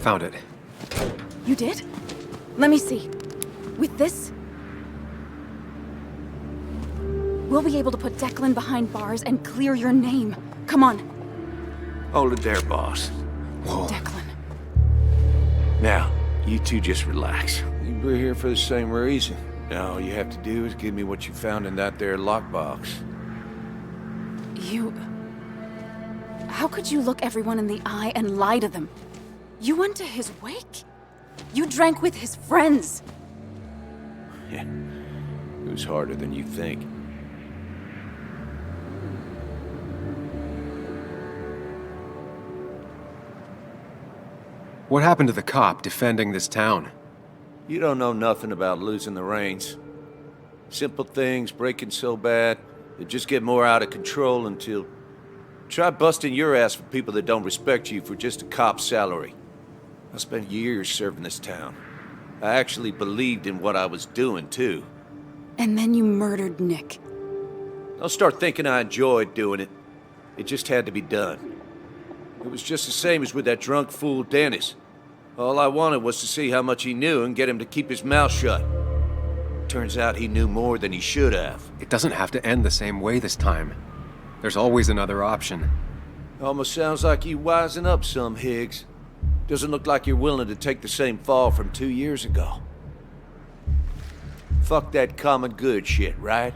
Found it. You did? Let me see. With this, we'll be able to put Declan behind bars and clear your name. Come on. Hold it there, boss. Whoa. Declan. Now, you two just relax. We're here for the same reason. Now all you have to do is give me what you found in that there lockbox. You... How could you look everyone in the eye and lie to them? You went to his wake? You drank with his friends. Yeah, it was harder than you think. What happened to the cop defending this town? You don't know nothing about losing the reins. Simple things breaking so bad, they just get more out of control until... Try busting your ass for people that don't respect you for just a cop's salary. I spent years serving this town. I actually believed in what I was doing, too. And then you murdered Nick. Don't start thinking I enjoyed doing it. It just had to be done. It was just the same as with that drunk fool Dennis. All I wanted was to see how much he knew and get him to keep his mouth shut. Turns out he knew more than he should have. It doesn't have to end the same way this time. There's always another option. Almost sounds like you wising up some, Higgs. Doesn't look like you're willing to take the same fall from 2 years ago. Fuck that common good shit, right?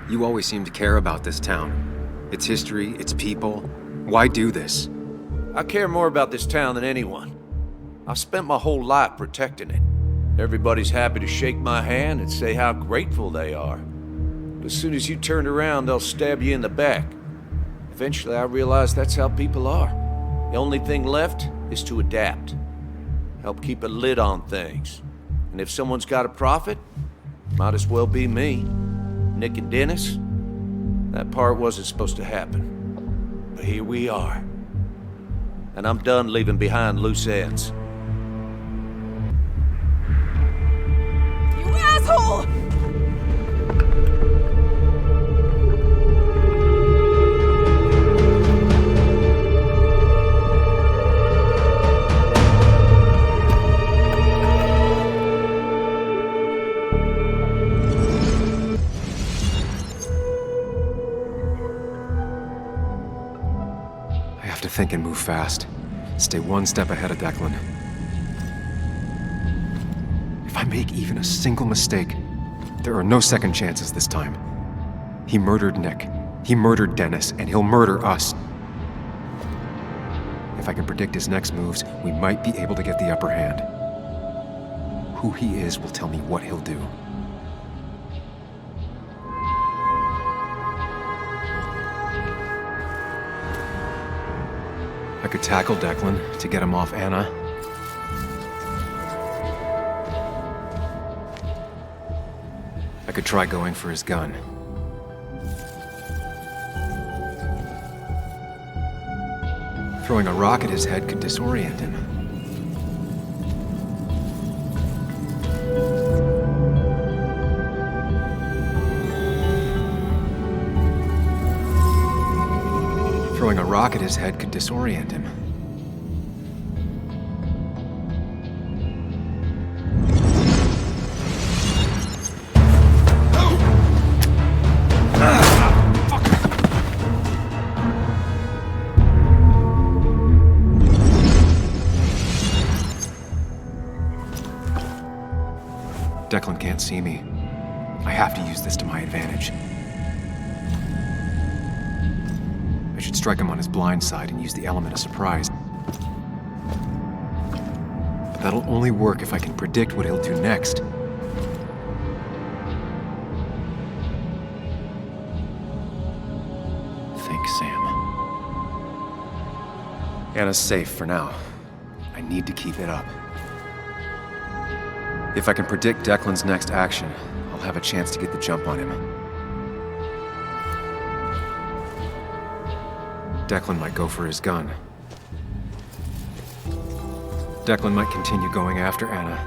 You always seem to care about this town. Its history, its people. Why do this? I care more about this town than anyone. I've spent my whole life protecting it. Everybody's happy to shake my hand and say how grateful they are. But as soon as you turn around, they'll stab you in the back. Eventually, I realized that's how people are. The only thing left is to adapt. Help keep a lid on things. And if someone's got a profit, might as well be me. Nick and Dennis, that part wasn't supposed to happen. But here we are. And I'm done leaving behind loose ends. You asshole! I have to think and move fast. Stay one step ahead of Declan. If I make even a single mistake, there are no second chances this time. He murdered Nick. He murdered Dennis, and he'll murder us. If I can predict his next moves, we might be able to get the upper hand. Who he is will tell me what he'll do. I could tackle Declan to get him off Anna. I could try going for his gun. Throwing a rock at his head could disorient him. Throwing a rock at his head could disorient him. Declan can't see me. I have to use this to my advantage. I should strike him on his blind side and use the element of surprise. But that'll only work if I can predict what he'll do next. Think, Sam. Anna's safe for now. I need to keep it up. If I can predict Declan's next action, I'll have a chance to get the jump on him. Declan might go for his gun. Declan might continue going after Anna.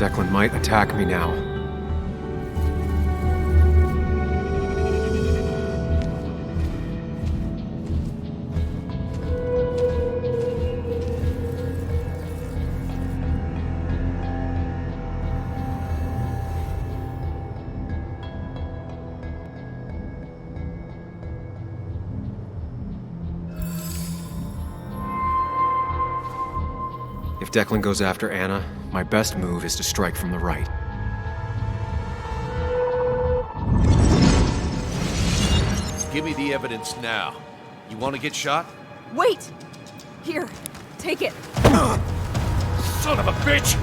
Declan might attack me now. If Declan goes after Anna, my best move is to strike from the right. Give me the evidence now. You want to get shot? Wait! Here, take it. Son of a bitch!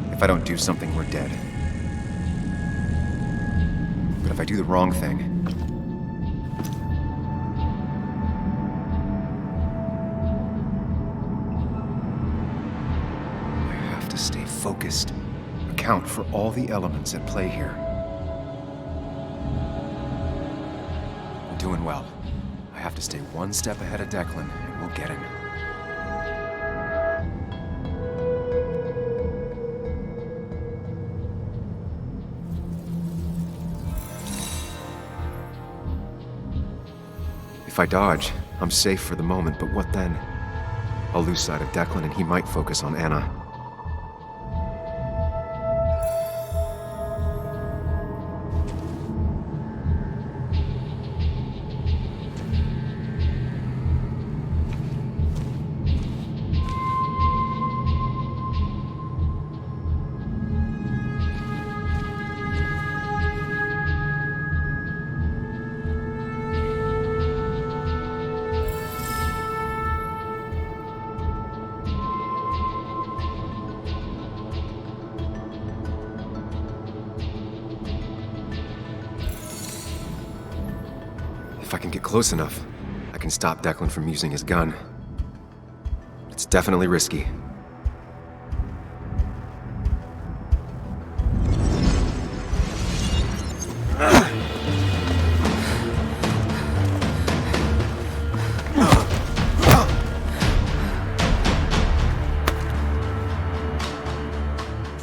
If I don't do something, we're dead. But if I do the wrong thing... I have to stay focused, account for all the elements at play here. I'm doing well. I have to stay one step ahead of Declan, and we'll get him. If I dodge, I'm safe for the moment, but what then? I'll lose sight of Declan and he might focus on Anna. If I can get close enough, I can stop Declan from using his gun. It's definitely risky.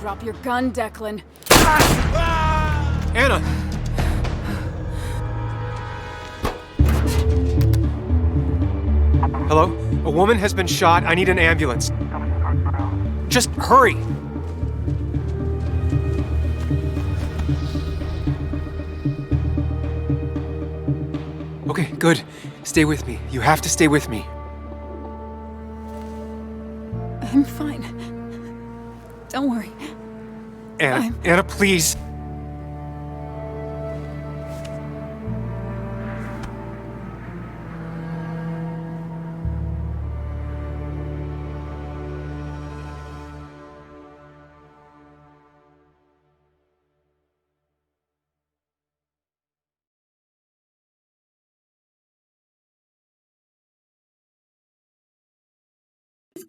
Drop your gun, Declan. Anna! Hello? A woman has been shot. I need an ambulance. Just hurry! Okay, good. Stay with me. You have to stay with me. I'm fine. Don't worry. Anna, Anna, please.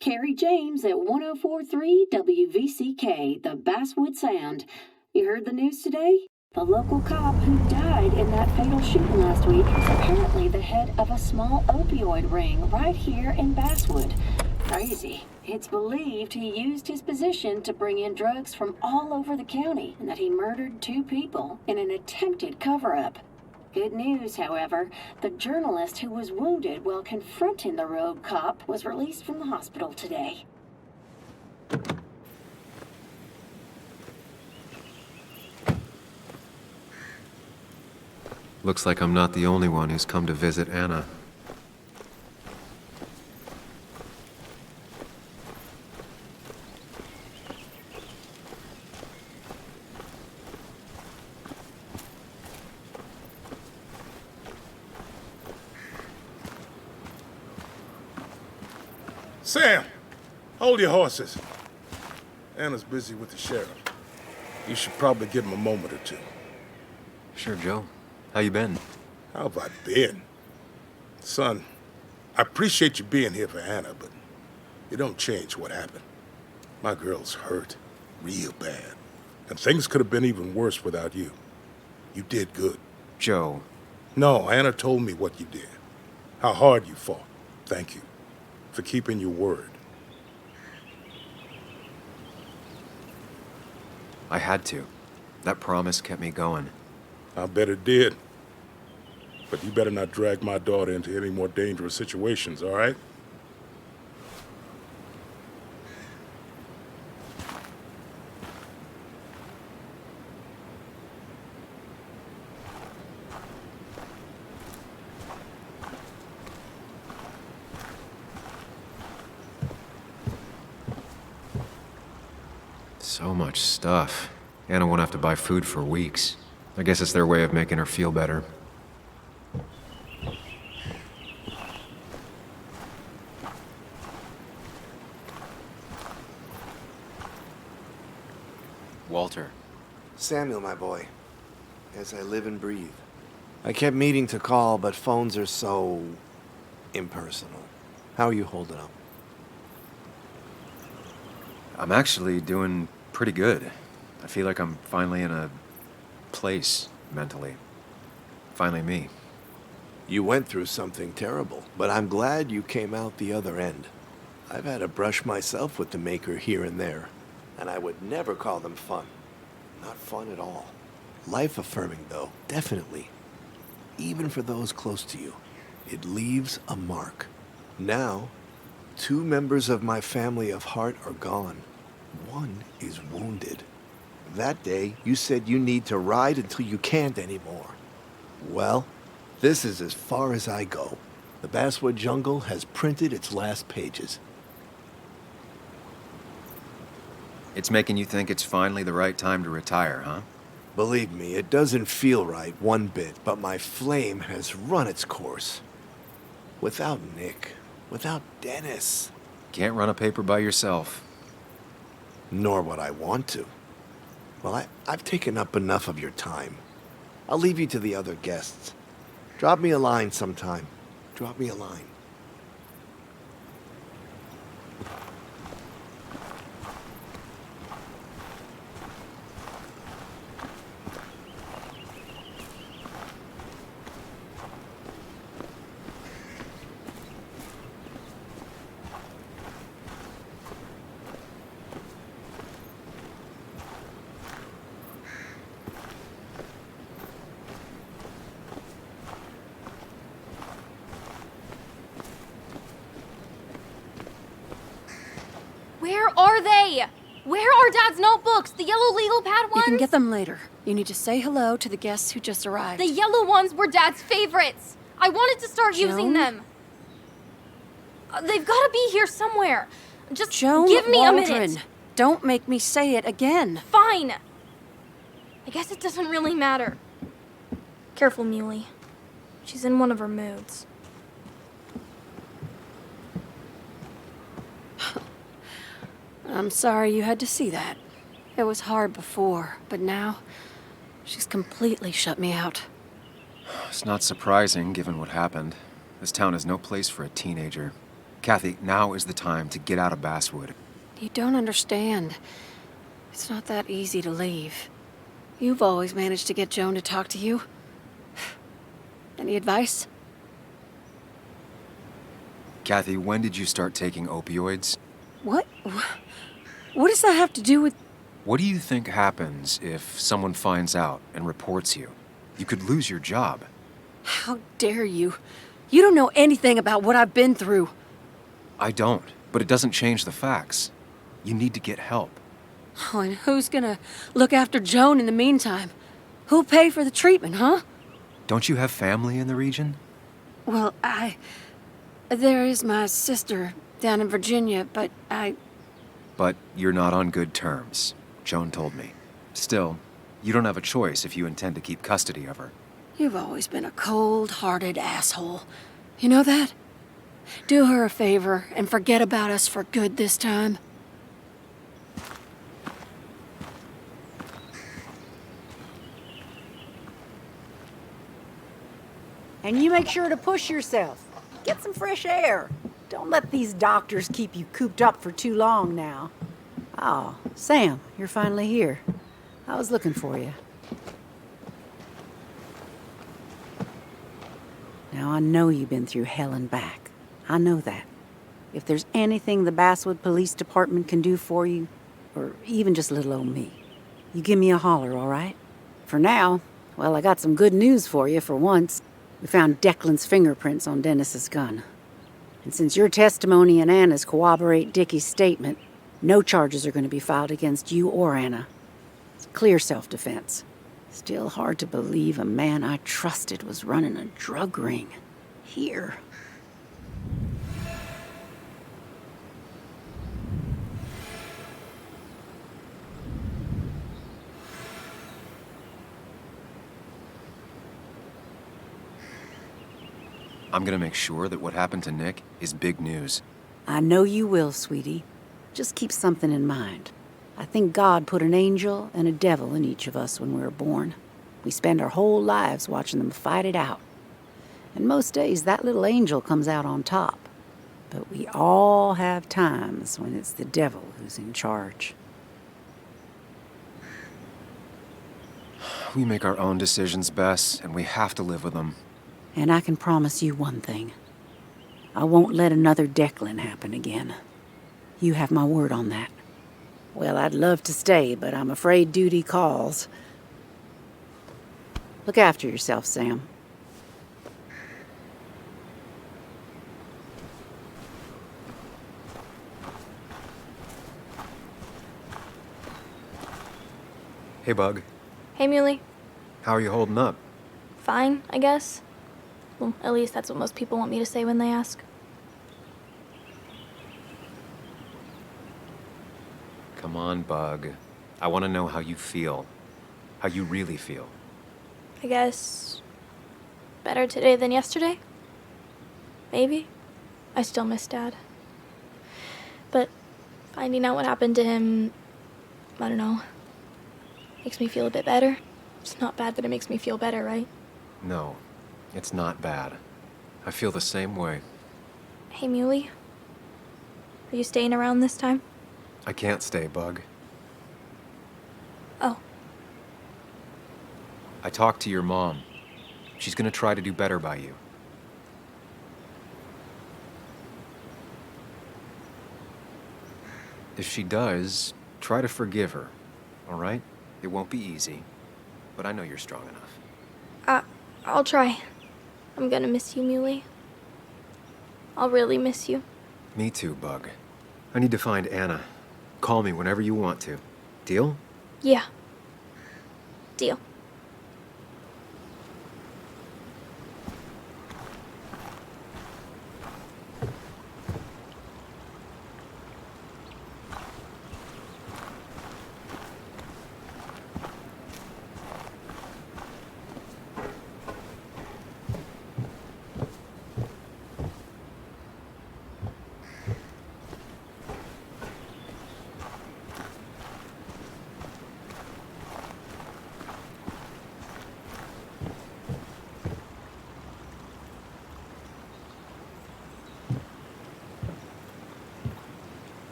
Carrie James at 104.3 WVCK, the Basswood Sound. You heard the news today? The local cop who died in that fatal shooting last week is apparently the head of a small opioid ring right here in Basswood. Crazy. It's believed he used his position to bring in drugs from all over the county and that he murdered 2 people in an attempted cover-up. Good news, however, the journalist who was wounded while confronting the rogue cop was released from the hospital today. Looks like I'm not the only one who's come to visit Anna. Sam, hold your horses. Anna's busy with the sheriff. You should probably give him a moment or two. Sure, Joe. How you been? How have I been? Son, I appreciate you being here for Anna, but it don't change what happened. My girl's hurt. Real bad. And things could have been even worse without you. You did good. Joe. No, Anna told me what you did. How hard you fought. Thank you for keeping your word. I had to. That promise kept me going. I bet it did. But you better not drag my daughter into any more dangerous situations, all right? So much stuff. Anna won't have to buy food for weeks. I guess it's their way of making her feel better. Walter. Samuel, my boy. As I live and breathe. I kept meaning to call, but phones are so impersonal. How are you holding up? I'm actually doing pretty good. I feel like I'm finally in a place mentally. Finally me. You went through something terrible, but I'm glad you came out the other end. I've had a brush myself with the maker here and there, and I would never call them fun. Not fun at all. Life-affirming, though, definitely. Even for those close to you, it leaves a mark. Now, 2 members of my family of heart are gone. 1 is wounded. That day, you said you need to ride until you can't anymore. Well, this is as far as I go. The Basswood Jungle has printed its last pages. It's making you think it's finally the right time to retire, huh? Believe me, it doesn't feel right one bit, but my flame has run its course. Without Nick, without Dennis. Can't run a paper by yourself. Nor would I want to. Well, I've taken up enough of your time. I'll leave you to the other guests. Drop me a line sometime. Drop me a line. Where are they? Where are Dad's notebooks? The yellow legal pad ones? You can get them later. You need to say hello to the guests who just arrived. The yellow ones were Dad's favorites. I wanted to start using them. They've got to be here somewhere. Just Joan give me Waldron. a minute. Don't make me say it again. Fine. I guess it doesn't really matter. Careful, Muley. She's in one of her moods. I'm sorry you had to see that. It was hard before, but now she's completely shut me out. It's not surprising, given what happened. This town is no place for a teenager. Kathy, now is the time to get out of Basswood. You don't understand. It's not that easy to leave. You've always managed to get Joan to talk to you. Any advice? Kathy, when did you start taking opioids? What? What does that have to do with... What do you think happens if someone finds out and reports you? You could lose your job. How dare you? You don't know anything about what I've been through. I don't, but it doesn't change the facts. You need to get help. Oh, and who's gonna look after Joan in the meantime? Who'll pay for the treatment, huh? Don't you have family in the region? Well, there is my sister down in Virginia, but But you're not on good terms, Joan told me. Still, you don't have a choice if you intend to keep custody of her. You've always been a cold-hearted asshole. You know that? Do her a favor and forget about us for good this time. And you make sure to push yourself. Get some fresh air. Don't let these doctors keep you cooped up for too long now. Oh, Sam, you're finally here. I was looking for you. Now, I know you've been through hell and back. I know that. If there's anything the Basswood Police Department can do for you, or even just little old me, you give me a holler, all right? For now, well, I got some good news for you for once. We found Declan's fingerprints on Dennis's gun. And since your testimony and Anna's corroborate Dickie's statement, no charges are going to be filed against you or Anna. It's clear self-defense. Still hard to believe a man I trusted was running a drug ring. Here. I'm gonna make sure that what happened to Nick is big news. I know you will, sweetie. Just keep something in mind. I think God put an angel and a devil in each of us when we were born. We spend our whole lives watching them fight it out. And most days, that little angel comes out on top. But we all have times when it's the devil who's in charge. We make our own decisions, Bess, and we have to live with them. And I can promise you one thing. I won't let another Declan happen again. You have my word on that. Well, I'd love to stay, but I'm afraid duty calls. Look after yourself, Sam. Hey, Bug. Hey, Muley. How are you holding up? Fine, I guess. Well, at least that's what most people want me to say when they ask. Come on, Bug. I want to know how you feel. How you really feel. I guess... better today than yesterday? Maybe. I still miss Dad. But finding out what happened to him... I don't know. Makes me feel a bit better. It's not bad that it makes me feel better, right? No, it's not bad. I feel the same way. Hey, Muley. Are you staying around this time? I can't stay, Bug. Oh. I talked to your mom. She's gonna try to do better by you. If she does, try to forgive her, all right? It won't be easy, but I know you're strong enough. I'll try. I'm gonna miss you, Muley. I'll really miss you. Me too, Bug. I need to find Anna. Call me whenever you want to. Deal? Yeah. Deal.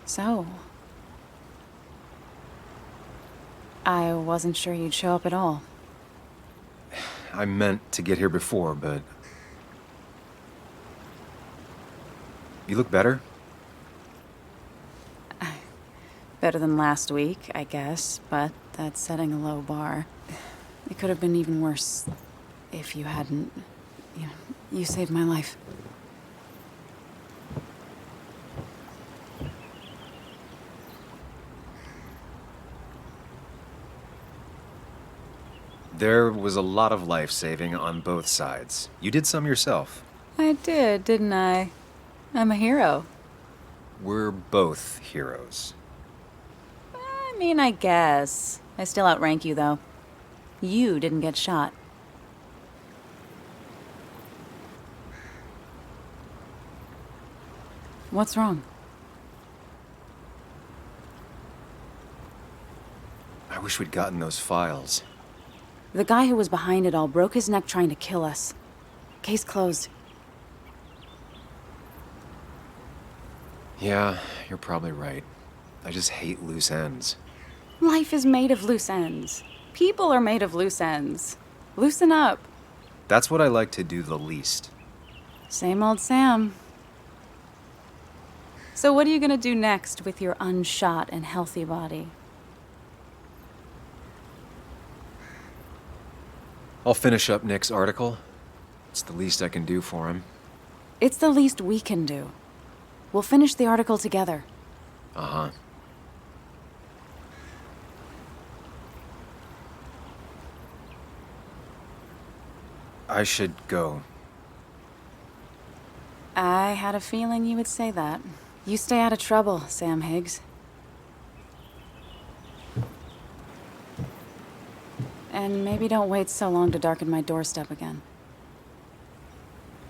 So, I wasn't sure you'd show up at all. I meant to get here before, but... You look better? Better than last week, I guess, but that's setting a low bar. It could have been even worse if you hadn't... you saved my life. There was a lot of life-saving on both sides. You did some yourself. I did, didn't I? I'm a hero. We're both heroes. I mean, I guess. I still outrank you, though. You didn't get shot. What's wrong? I wish we'd gotten those files. The guy who was behind it all broke his neck trying to kill us. Case closed. Yeah, you're probably right. I just hate loose ends. Life is made of loose ends. People are made of loose ends. Loosen up. That's what I like to do the least. Same old Sam. So what are you gonna do next with your unshot and healthy body? I'll finish up Nick's article. It's the least I can do for him. It's the least we can do. We'll finish the article together. Uh-huh. I should go. I had a feeling you would say that. You stay out of trouble, Sam Higgs. And maybe don't wait so long to darken my doorstep again.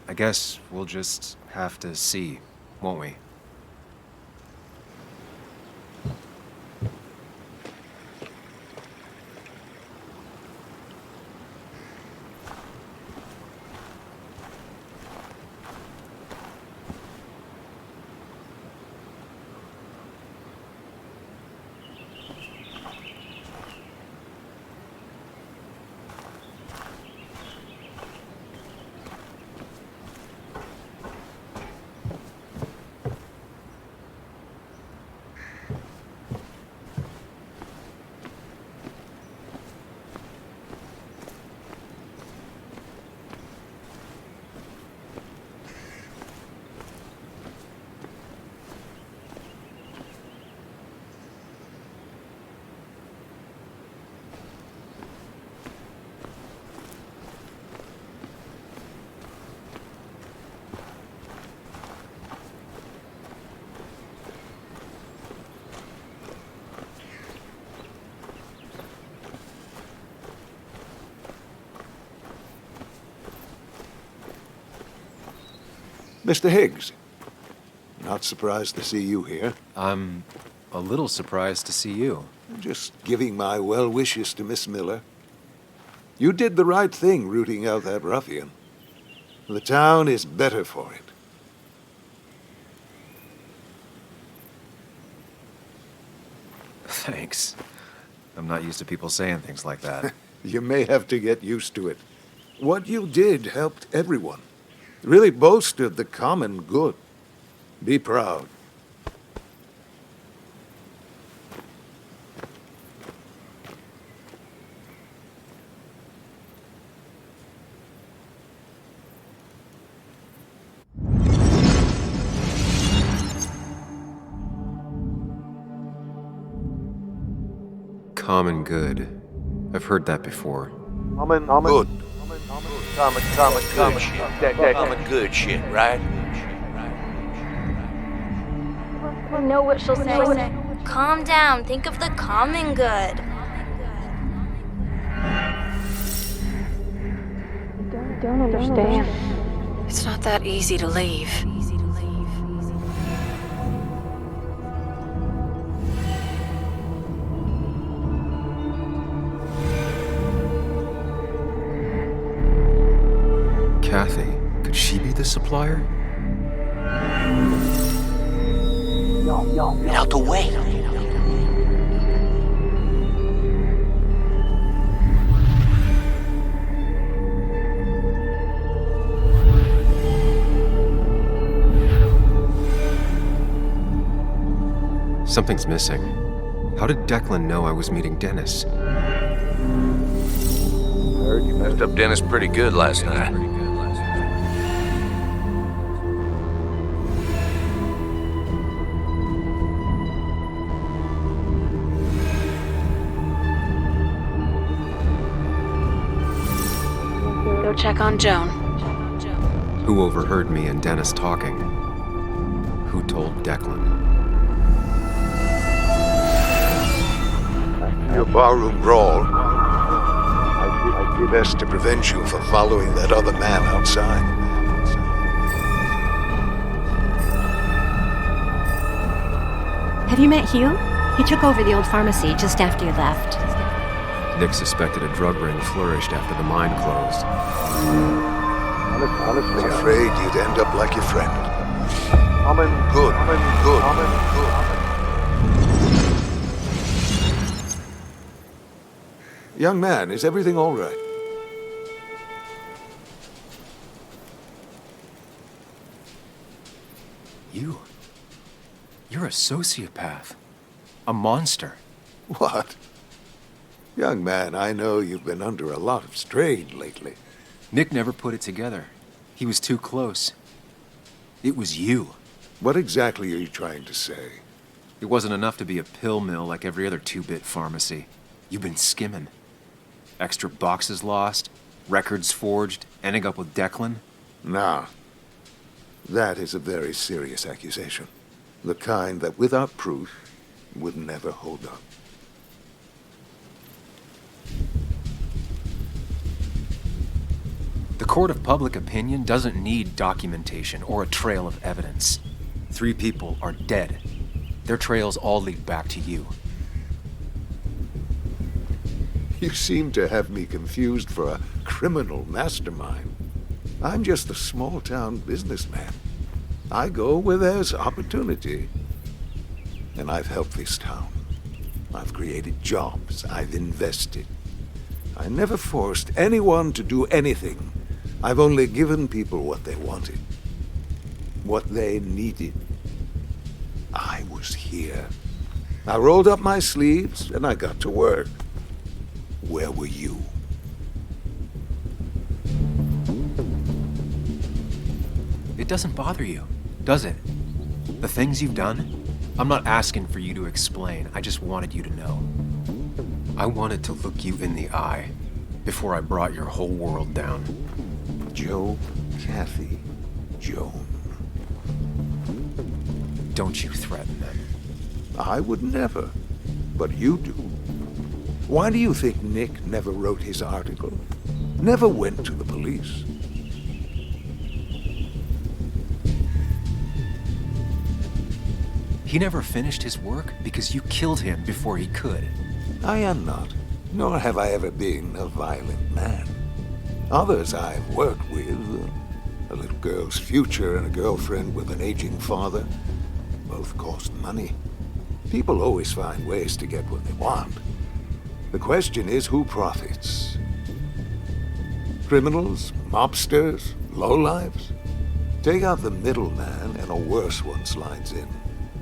I guess we'll just have to see, won't we? Mr. Higgs, not surprised to see you here. I'm a little surprised to see you. Just giving my well wishes to Miss Miller. You did the right thing rooting out that ruffian. The town is better for it. Thanks. I'm not used to people saying things like that. You may have to get used to it. What you did helped everyone. Really bolstered the common good. Be proud. Common good. I've heard that before. Good. Common shit. Common good shit, right? I know what she'll say. Calm down. Think of the common good. Don't understand. It's not that easy to leave. Kathy, could she be the supplier? Get out the way. Something's missing. How did Declan know I was meeting Dennis? Heard you messed up Dennis pretty good last night. Go check on Joan. Who overheard me and Dennis talking? Who told Declan? Your barroom brawl. I did best to prevent you from following that other man outside. Have you met Hugh? He took over the old pharmacy just after you left. Nick suspected a drug ring flourished after the mine closed. I was afraid you'd end up like your friend. Good. Young man, is everything all right? You're a sociopath. A monster. What? Young man, I know you've been under a lot of strain lately. Nick never put it together. He was too close. It was you. What exactly are you trying to say? It wasn't enough to be a pill mill like every other two-bit pharmacy. You've been skimming. Extra boxes lost, records forged, ending up with Declan. Nah. That is a very serious accusation. The kind that, without proof, would never hold up. The court of public opinion doesn't need documentation or a trail of evidence. 3 people are dead. Their trails all lead back to you. You seem to have me confused for a criminal mastermind. I'm just a small-town businessman. I go where there's opportunity. And I've helped this town. I've created jobs. I've invested. I never forced anyone to do anything. I've only given people what they wanted. What they needed. I was here. I rolled up my sleeves and I got to work. Where were you? It doesn't bother you, does it? The things you've done? I'm not asking for you to explain. I just wanted you to know. I wanted to look you in the eye before I brought your whole world down. Joe, Kathy, Joan. Don't you threaten them. I would never, but you do. Why do you think Nick never wrote his article? Never went to the police? He never finished his work because you killed him before he could. I am not, nor have I ever been a violent man. Others I've worked with, a little girl's future and a girlfriend with an aging father, both cost money. People always find ways to get what they want. The question is who profits? Criminals, mobsters, lowlifes? Take out the middleman and a worse one slides in.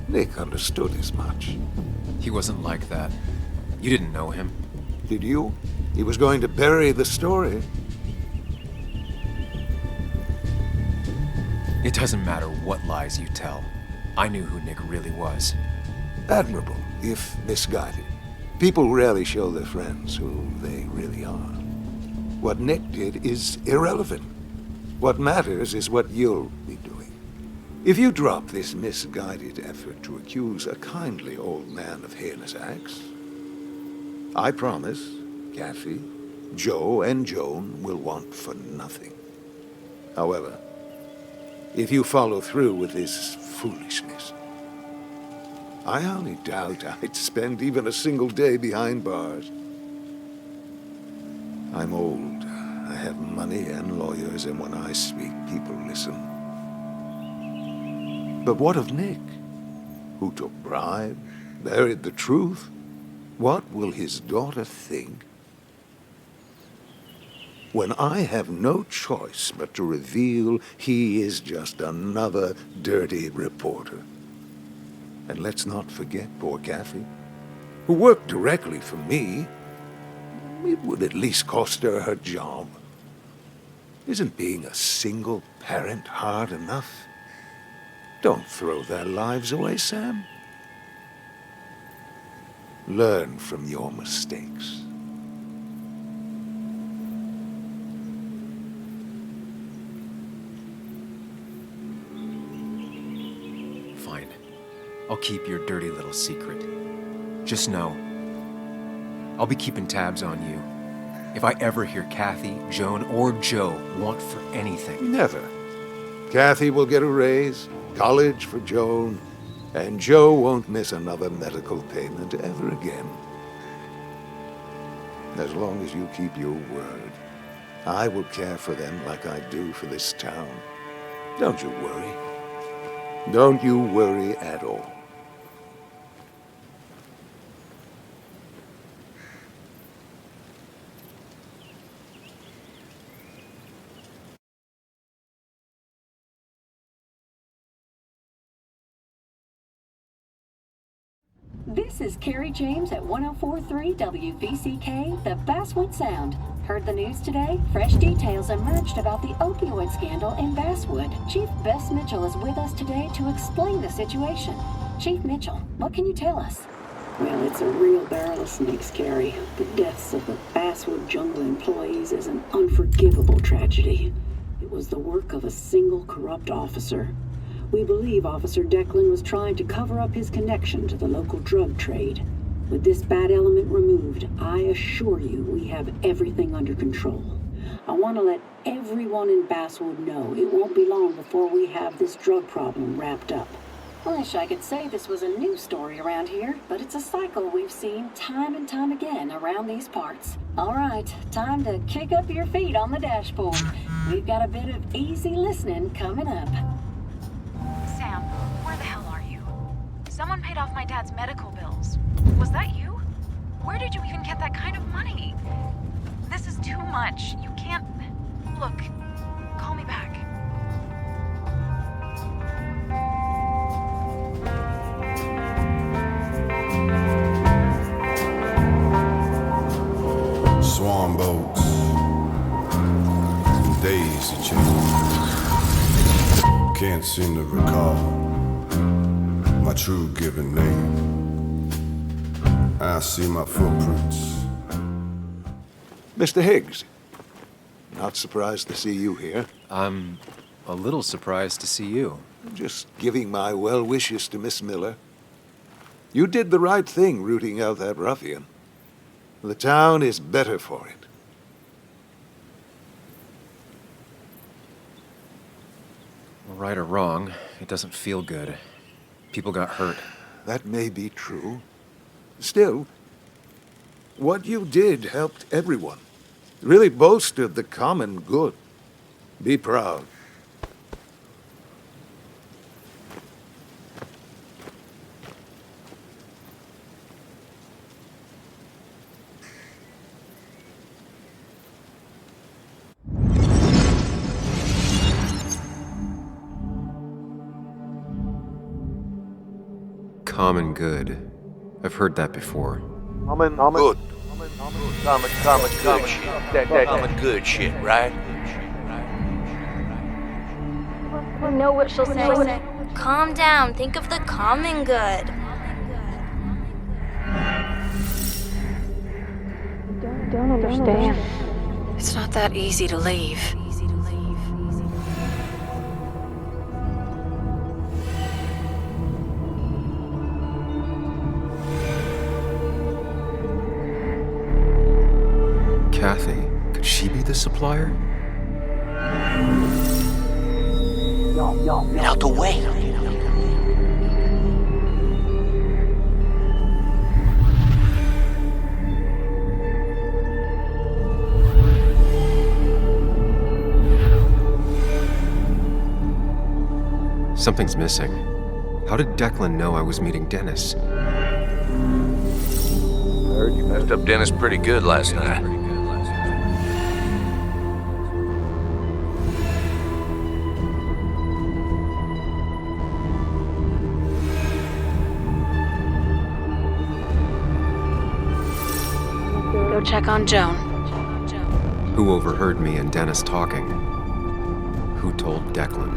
Nick understood as much. He wasn't like that. You didn't know him. Did you? He was going to bury the story. It doesn't matter what lies you tell. I knew who Nick really was. Admirable, if misguided. People rarely show their friends who they really are. What Nick did is irrelevant. What matters is what you'll be doing. If you drop this misguided effort to accuse a kindly old man of heinous acts, I promise Kathy, Joe, and Joan will want for nothing. However, if you follow through with this foolishness, I highly doubt I'd spend even a single day behind bars. I'm old. I have money and lawyers, and when I speak, people listen. But what of Nick, who took bribes, buried the truth? What will his daughter think when I have no choice but to reveal he is just another dirty reporter? And let's not forget poor Kathy, who worked directly for me. It would at least cost her her job. Isn't being a single parent hard enough? Don't throw their lives away, Sam. Learn from your mistakes. Fine. I'll keep your dirty little secret. Just know, I'll be keeping tabs on you. If I ever hear Kathy, Joan, or Joe want for anything. Never. Kathy will get a raise, college for Joan, and Joe won't miss another medical payment ever again. As long as you keep your word, I will care for them like I do for this town. Don't you worry. Don't you worry at all. This is Carrie James at 104.3 WVCK, the Basswood Sound. Heard the news today? Fresh details emerged about the opioid scandal in Basswood. Chief Bess Mitchell is with us today to explain the situation. Chief Mitchell, what can you tell us? Well, it's a real barrel of snakes, Carrie. The deaths of the Basswood Jungle employees is an unforgivable tragedy. It was the work of a single corrupt officer. We believe Officer Declan was trying to cover up his connection to the local drug trade. With this bad element removed, I assure you we have everything under control. I want to let everyone in Basswood know it won't be long before we have this drug problem wrapped up. Wish I could say this was a new story around here, but it's a cycle we've seen time and time again around these parts. All right, time to kick up your feet on the dashboard. We've got a bit of easy listening coming up. Sam, where the hell are you? Someone paid off my dad's medical bills. Was that you? Where did you even get that kind of money? This is too much. You can't... Look, call me back. Swan boats, daisy chains. Can't seem to recall my true given name. I see my footprints. Mr. Higgs, not surprised to see you here. I'm a little surprised to see you. Just giving my well wishes to Miss Miller. You did the right thing rooting out that ruffian. The town is better for it. Right or wrong, it doesn't feel good. People got hurt. That may be true. Still, what you did helped everyone. Really bolstered the common good. Be proud. Common good. I've heard that before. Good. Common shit. That good shit, right? I know what she'll say. Calm down. Think of the common good. Don't understand. It's not that easy to leave. Kathy, could she be the supplier? Get out the way. Something's missing. How did Declan know I was meeting Dennis? Heard you messed up Dennis pretty good last night. Go check on Joan. Who overheard me and Dennis talking? Who told Declan?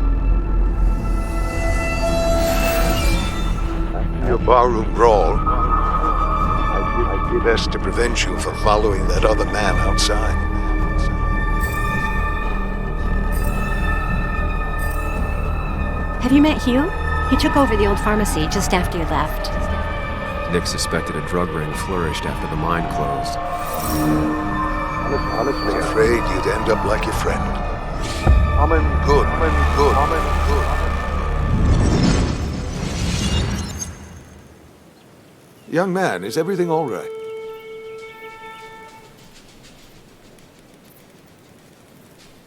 Your barroom brawl. I did best to prevent you from following that other man outside. Have you met Hugh? He took over the old pharmacy just after you left. Nick suspected a drug ring flourished after the mine closed. I was afraid you'd end up like your friend. Good. Young man, is everything all right?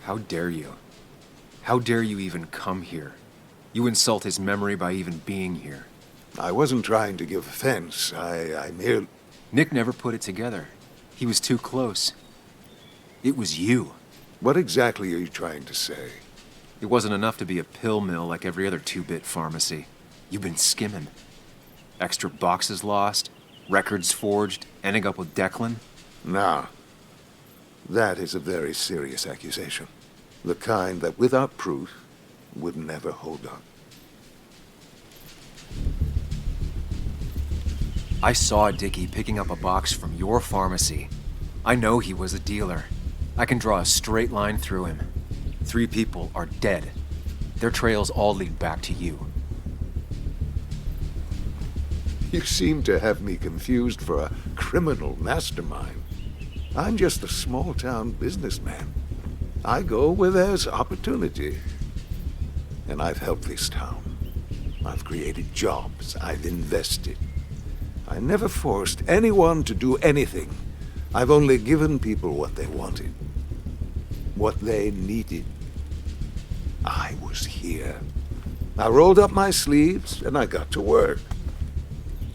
How dare you? How dare you even come here? You insult his memory by even being here. I wasn't trying to give offense. I merely... Nick never put it together. He was too close. It was you. What exactly are you trying to say? It wasn't enough to be a pill mill like every other two-bit pharmacy. You've been skimming. Extra boxes lost, records forged, ending up with Declan. Now, that is a very serious accusation. The kind that, without proof, would never hold up. I saw Dickie picking up a box from your pharmacy. I know he was a dealer. I can draw a straight line through him. 3 people are dead. Their trails all lead back to you. You seem to have me confused for a criminal mastermind. I'm just a small-town businessman. I go where there's opportunity. And I've helped this town. I've created jobs. I've invested. I never forced anyone to do anything. I've only given people what they wanted. What they needed. I was here. I rolled up my sleeves and I got to work.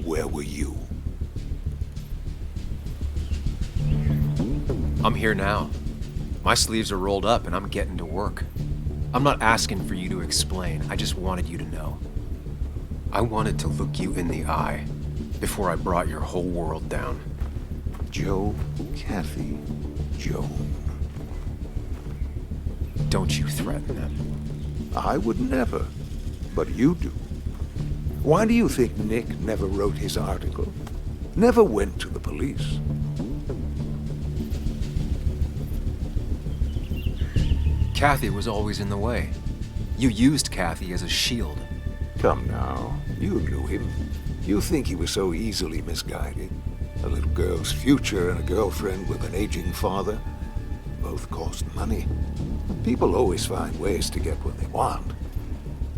Where were you? I'm here now. My sleeves are rolled up and I'm getting to work. I'm not asking for you to explain. I just wanted you to know. I wanted to look you in the eye before I brought your whole world down. Joe, Kathy, Joan. Don't you threaten them. I would never, but you do. Why do you think Nick never wrote his article? Never went to the police? Kathy was always in the way. You used Kathy as a shield. Come now, you knew him. You think he was so easily misguided? A little girl's future and a girlfriend with an aging father. Both cost money. People always find ways to get what they want.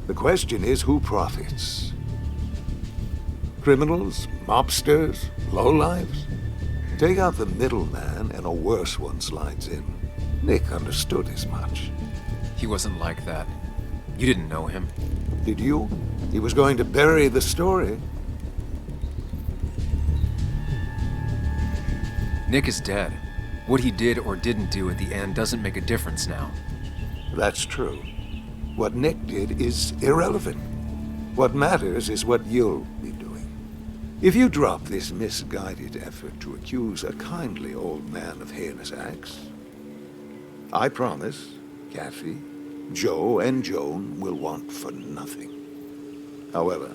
The question is, who profits? Criminals? Mobsters? Lowlifes? Take out the middleman and a worse one slides in. Nick understood as much. He wasn't like that. You didn't know him. Did you? He was going to bury the story. Nick is dead. What he did or didn't do at the end doesn't make a difference now. That's true. What Nick did is irrelevant. What matters is what you'll be doing. If you drop this misguided effort to accuse a kindly old man of heinous acts, I promise Kathy, Joe, and Joan will want for nothing. However,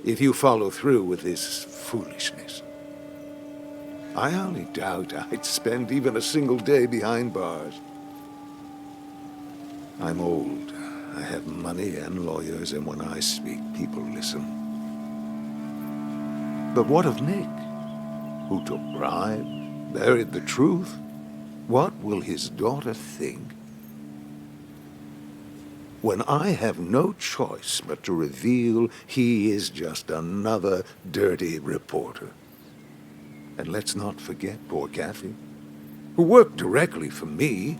if you follow through with this foolishness, I only doubt I'd spend even a single day behind bars. I'm old. I have money and lawyers, and when I speak, people listen. But what of Nick? Who took bribes, buried the truth? What will his daughter think when I have no choice but to reveal he is just another dirty reporter? And let's not forget poor Kathy, who worked directly for me.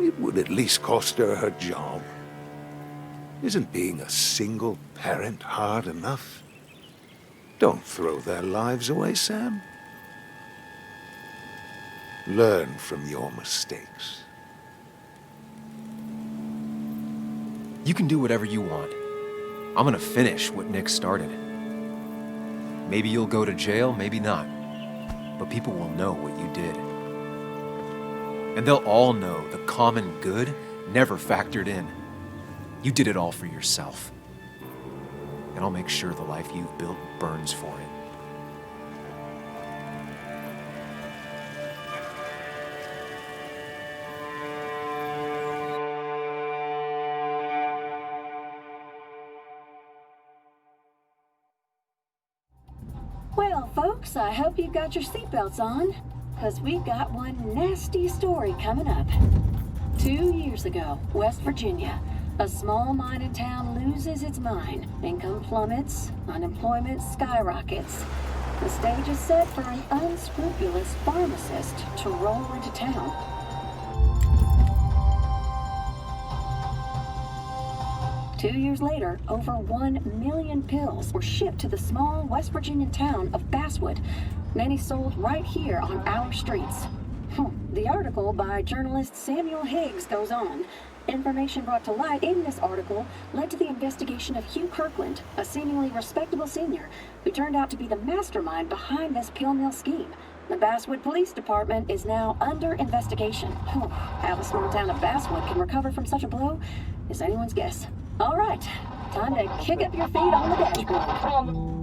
It would at least cost her her job. Isn't being a single parent hard enough? Don't throw their lives away, Sam. Learn from your mistakes. You can do whatever you want. I'm gonna finish what Nick started. Maybe you'll go to jail, maybe not. But people will know what you did. And they'll all know the common good never factored in. You did it all for yourself. And I'll make sure the life you've built burns for it. Well, folks, I hope you got your seatbelts on, because we've got one nasty story coming up. 2 years ago, West Virginia, a small mining town loses its mind. Income plummets, unemployment skyrockets. The stage is set for an unscrupulous pharmacist to roll into town. 2 years later, over 1 million pills were shipped to the small West Virginia town of Basswood, many sold right here on our streets. The article by journalist Samuel Higgs goes on. Information brought to light in this article led to the investigation of Hugh Kirkland, a seemingly respectable senior who turned out to be the mastermind behind this pill mill scheme. The Basswood Police Department is now under investigation. How the small town of Basswood can recover from such a blow is anyone's guess. All right, time to kick up your feet on the dashboard.